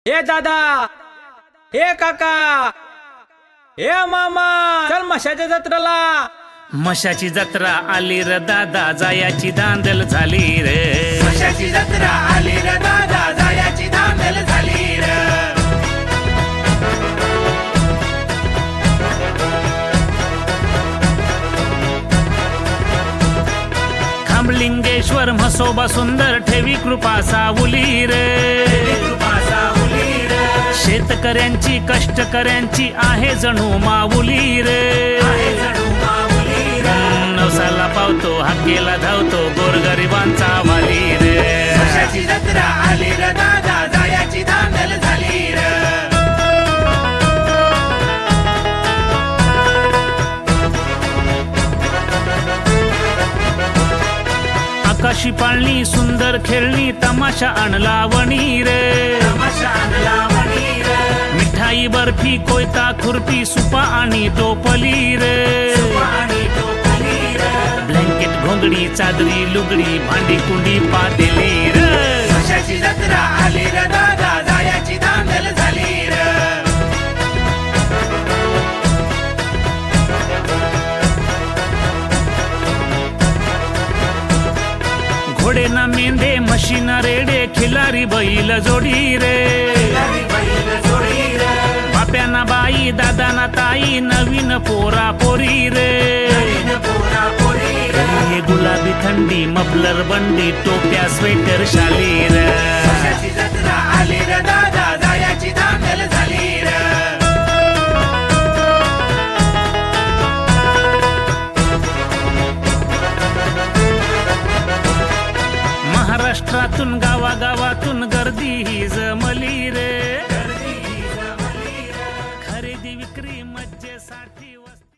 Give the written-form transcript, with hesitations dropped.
हे दादा, हे काका, हे मामा, चल मशाच्या जत्रेला. मशाची जत्रा आली र दादा, जायाची दांदल झाली रे. मशाची जत्रा आली र दादा, जायाची दांदल झाली र. खांबलिंगेश्वर म्हसोबा सुंदर ठेवी कृपा सावली रे. शेतकऱ्यांची कष्टकऱ्यांची आहे जणू माऊली रे. नवसाला पावतो हाकेला धावतो गोरगरिबांचा वाली रे. मशाची जत्रा आली र दादा, जायाची दांदल झाली र. आकाशी पाळणी सुंदर खेळणी तमाशा आणला वणी रे. तमाशा आणला वणी र. मिठाई बर्फी कोयता खुर्पी सुपा आणि टोपली रे. आणि टोपली र. ब्लँकेट घोंगडी चादरी लुगडी भांडी कुंडी पातेली रे. मशाची जत्रा आली र दादा, जायाची दांदल झाली र. घोडे ना मेंढे म्हशीन रेडे खिलारी बैल जोडी रे. बैल जोडी र. बाप्याना बाई दादाना ताई नवीन पोरा पोरी रे. पोरा पोरी र. हे गुलाबी थंडी मफलर बंडी टोप्या स्वेटर शाली रे. मशाची जत्रा आली र दादा, जायाची दांदल झाली र. महाराष्ट्रातून गावागावातून गर्दी ही जमली रे. खरेदी विक्री मज्जेसाठी